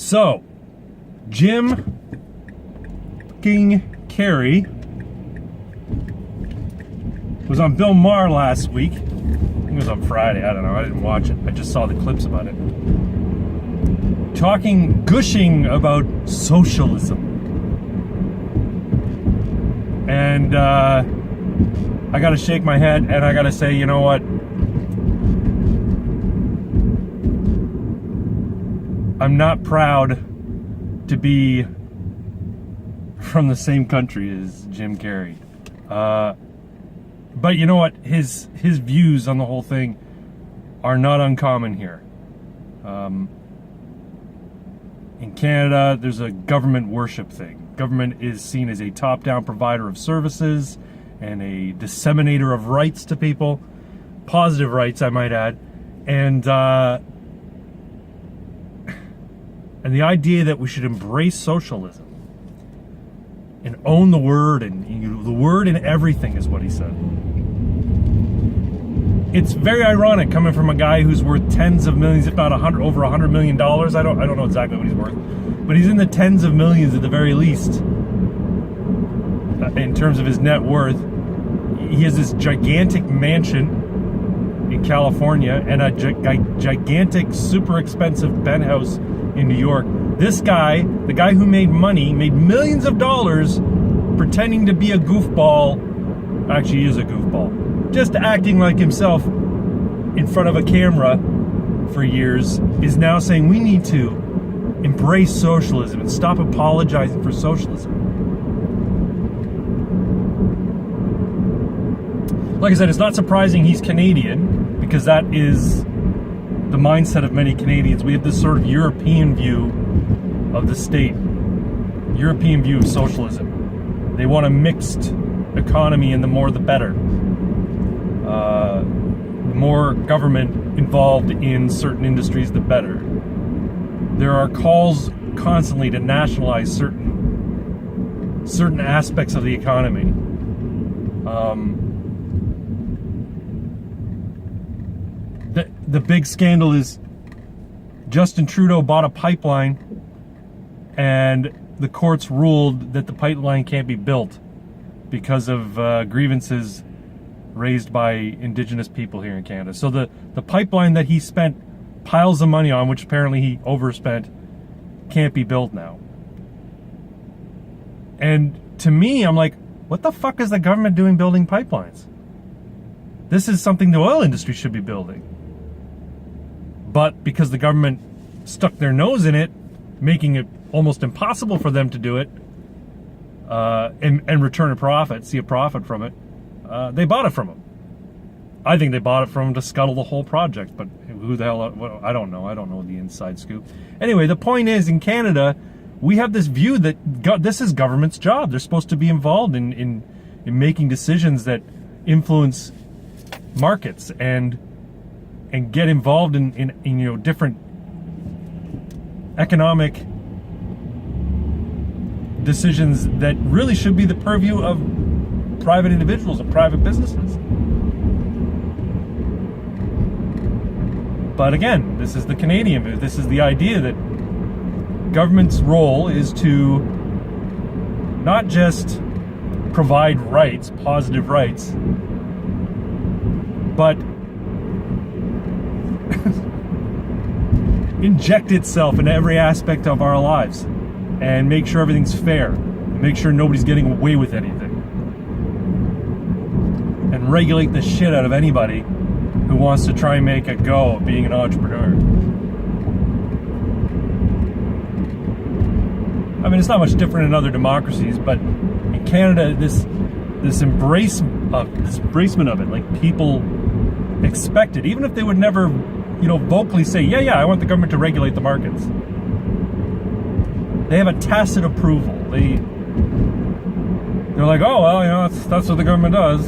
So, Jim Carrey was on Bill Maher last week. I think it was on Friday. I don't know. I didn't watch it. I just saw the clips about it. Gushing about socialism. And I gotta shake my head and I gotta say, you know what? I'm not proud to be from the same country as Jim Carrey. But you know what? His views on the whole thing are not uncommon here. In Canada, there's a government worship thing. Government is seen as a top-down provider of services and a disseminator of rights to people. Positive rights, I might add. And the idea that we should embrace socialism and own the word, and the word in everything is what he said. It's very ironic coming from a guy who's worth tens of millions, if not over $100 million. I don't know exactly what he's worth, but he's in the tens of millions at the very least in terms of his net worth. He has this gigantic mansion in California and a gigantic, super expensive penthouse in New York. This guy, the guy who made millions of dollars pretending to be a goofball. Actually, he is a goofball. Just acting like himself in front of a camera for years, is now saying we need to embrace socialism and stop apologizing for socialism. Like I said, it's not surprising he's Canadian, because that is the mindset of many Canadians. We have this sort of European view of the state, European view of socialism. They want a mixed economy, and the more the better. The more government involved in certain industries, the better. There are calls constantly to nationalize certain aspects of the economy. The big scandal is Justin Trudeau bought a pipeline, and the courts ruled that the pipeline can't be built because of grievances raised by Indigenous people here in Canada. So the pipeline that he spent piles of money on, which apparently he overspent, can't be built now. And to me, I'm like, what the fuck is the government doing building pipelines? This is something the oil industry should be building. But because the government stuck their nose in it, making it almost impossible for them to do it, and return a profit, see a profit from it, they bought it from him. I think they bought it from him to scuttle the whole project, but who the hell, I don't know. I don't know the inside scoop. Anyway, the point is, in Canada, we have this view that this is government's job. They're supposed to be involved in making decisions that influence markets and get involved in different economic decisions that really should be the purview of private individuals and private businesses. But again, this is the Canadian view. This is the idea that government's role is to not just provide rights, positive rights, but inject itself into every aspect of our lives and make sure everything's fair, make sure nobody's getting away with anything, and regulate the shit out of anybody who wants to try and make a go of being an entrepreneur. I mean, it's not much different in other democracies, but in Canada, this embracement of it, like, people expect it, even if they would never, vocally say, yeah, I want the government to regulate the markets. They have a tacit approval. They're like, oh, well, that's what the government does.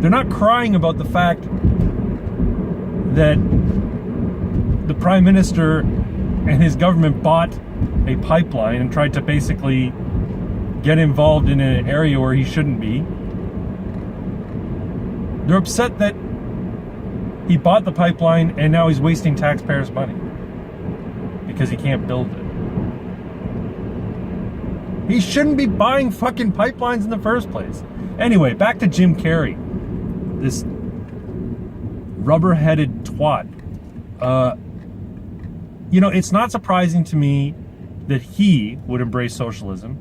They're not crying about the fact that the Prime Minister and his government bought a pipeline and tried to basically get involved in an area where he shouldn't be. They're upset that He bought the pipeline, and now he's wasting taxpayers' money because he can't build it. He shouldn't be buying fucking pipelines in the first place. Anyway, back to Jim Carrey. This rubber-headed twat. It's not surprising to me that he would embrace socialism,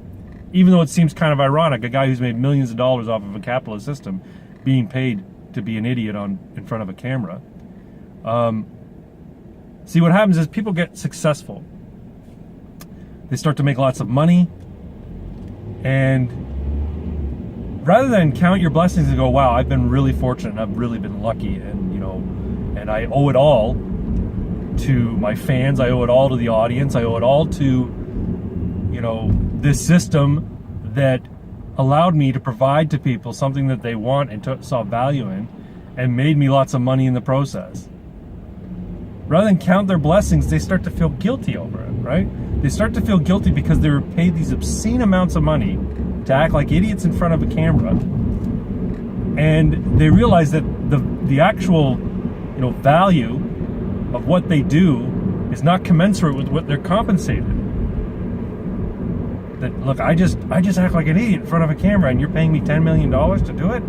even though it seems kind of ironic, a guy who's made millions of dollars off of a capitalist system being paid to be an idiot in front of a camera. See, what happens is people get successful. They start to make lots of money, and rather than count your blessings and go, wow, I've been really fortunate, I've really been lucky, and and I owe it all to my fans, I owe it all to the audience, I owe it all to this system that allowed me to provide to people something that they want and saw value in, and made me lots of money in the process. Rather than count their blessings, they start to feel guilty over it, right? They start to feel guilty because they were paid these obscene amounts of money to act like idiots in front of a camera, and they realize that the actual value of what they do is not commensurate with what they're compensated. That, look, I just act like an idiot in front of a camera, and you're paying me $10 million to do it?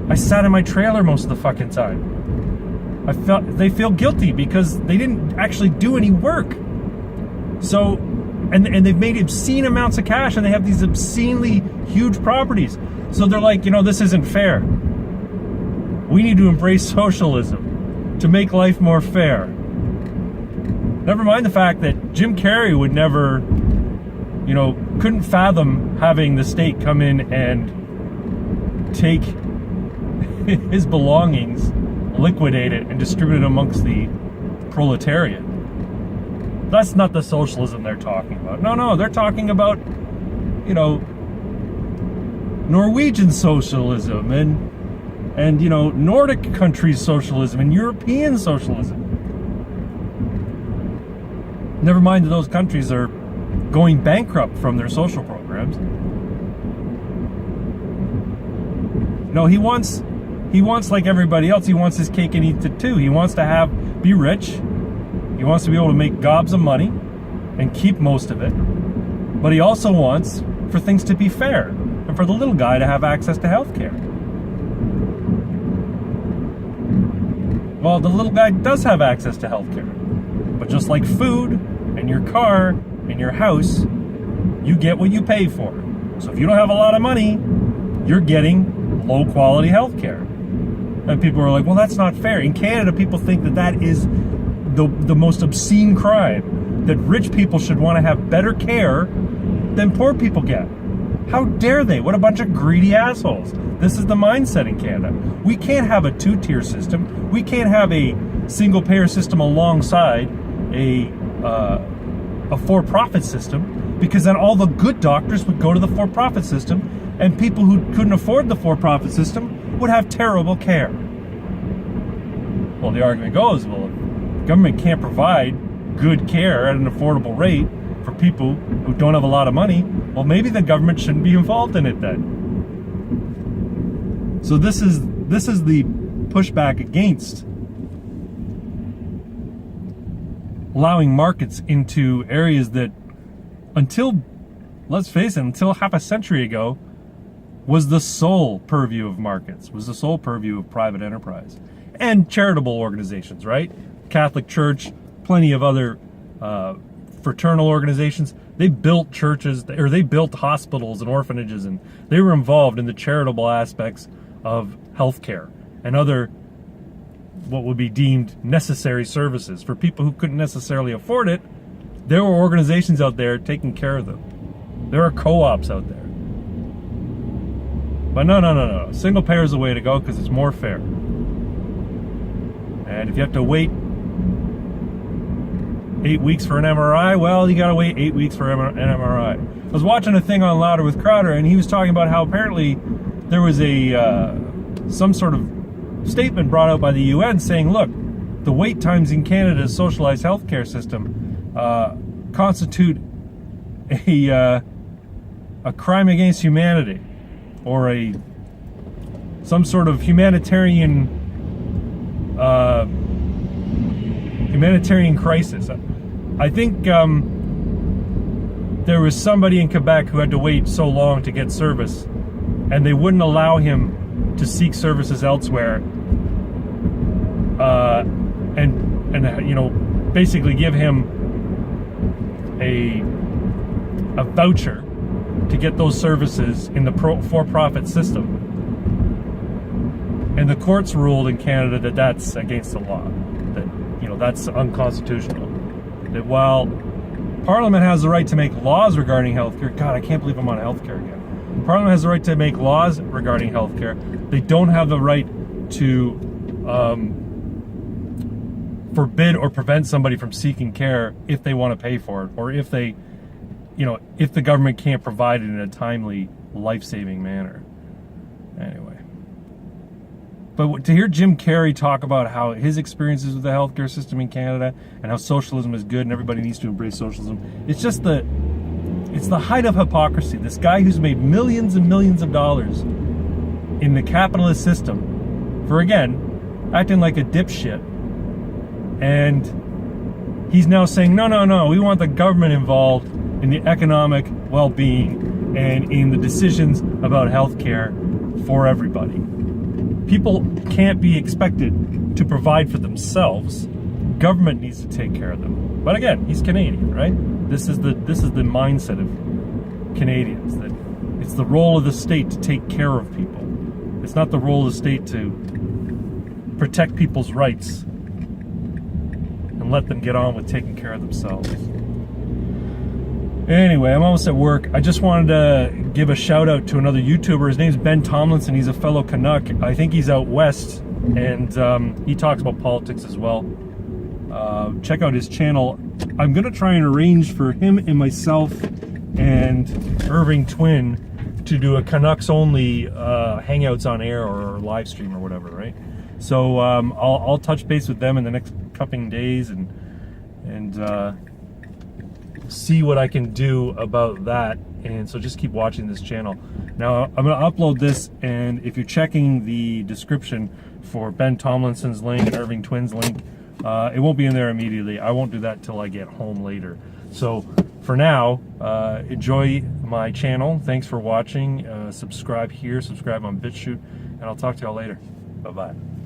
I sat in my trailer most of the fucking time. They feel guilty because they didn't actually do any work. So, and they've made obscene amounts of cash, and they have these obscenely huge properties. So they're like, this isn't fair. We need to embrace socialism to make life more fair. Never mind the fact that Jim Carrey would never, couldn't fathom having the state come in and take his belongings, liquidate it, and distribute it amongst the proletariat. That's not the socialism they're talking about. No, they're talking about, Norwegian socialism and Nordic countries socialism and European socialism. Never mind that those countries are going bankrupt from their social programs. No, he wants like everybody else, he wants his cake and eat it too. He wants to be rich. He wants to be able to make gobs of money and keep most of it. But he also wants for things to be fair and for the little guy to have access to health care. Well, the little guy does have access to health care. But just like food and your car and your house, you get what you pay for. So if you don't have a lot of money, you're getting low quality health care. And people are like, well, that's not fair. In Canada, people think that is the most obscene crime, that rich people should want to have better care than poor people get. How dare they? What a bunch of greedy assholes. This is the mindset in Canada. We can't have a two-tier system. We can't have a single-payer system alongside a for-profit system, because then all the good doctors would go to the for-profit system, and people who couldn't afford the for-profit system would have terrible care. Well, the argument goes, well, if the government can't provide good care at an affordable rate for people who don't have a lot of money, well, maybe the government shouldn't be involved in it then. So this is the pushback against allowing markets into areas that, until half a century ago, was the sole purview of markets, was the sole purview of private enterprise and charitable organizations, right? Catholic Church, plenty of other fraternal organizations. They built churches, or they built hospitals and orphanages, and they were involved in the charitable aspects of healthcare and other what would be deemed necessary services for people who couldn't necessarily afford it. There were organizations out there taking care of them. There are co-ops out there. But no. Single payer is the way to go because it's more fair. And if you have to wait 8 weeks for an MRI, well, you gotta wait 8 weeks for an MRI. I was watching a thing on Louder with Crowder, and he was talking about how apparently there was some sort of statement brought out by the UN saying, look, the wait times in Canada's socialized healthcare system constitute a crime against humanity, or some sort of humanitarian humanitarian crisis. I think there was somebody in Quebec who had to wait so long to get service, and they wouldn't allow him to seek services elsewhere, and you know, basically give him a voucher to get those services in the for-profit system. And the courts ruled in Canada that that's against the law, that, you know, that's unconstitutional. That while Parliament has the right to make laws regarding healthcare, God, I can't believe I'm on healthcare again. Parliament has the right to make laws regarding healthcare. They don't have the right to forbid or prevent somebody from seeking care if they want to pay for it, or if they, you know, if the government can't provide it in a timely, life-saving manner. Anyway. But to hear Jim Carrey talk about how his experiences with the healthcare system in Canada and how socialism is good and everybody needs to embrace socialism, it's just it's the height of hypocrisy. This guy who's made millions and millions of dollars in the capitalist system for, again, acting like a dipshit. And he's now saying, no, we want the government involved in the economic well-being and in the decisions about healthcare for everybody. People can't be expected to provide for themselves. Government needs to take care of them. But again, he's Canadian, right? This is the mindset of Canadians, that it's the role of the state to take care of people. It's not the role of the state to protect people's rights and let them get on with taking care of themselves. Anyway, I'm almost at work. I just wanted to give a shout out to another YouTuber. His name's Ben Tomlinson. He's a fellow Canuck. I think he's out west, and he talks about politics as well. Check out his channel. I'm going to try and arrange for him and myself and Irving Twin to do a Canucks only Hangouts on air or live stream or whatever, right? So I'll touch base with them in the next couple days and see what I can do about that. And so just keep watching this channel. Now I'm going to upload this, and if you're checking the description for Ben Tomlinson's link and Irving Twin's link, it won't be in there immediately. I won't do that till I get home later. So for now, enjoy my channel. Thanks for watching. Subscribe here, subscribe on Bitchute, and I'll talk to y'all later. Bye-bye.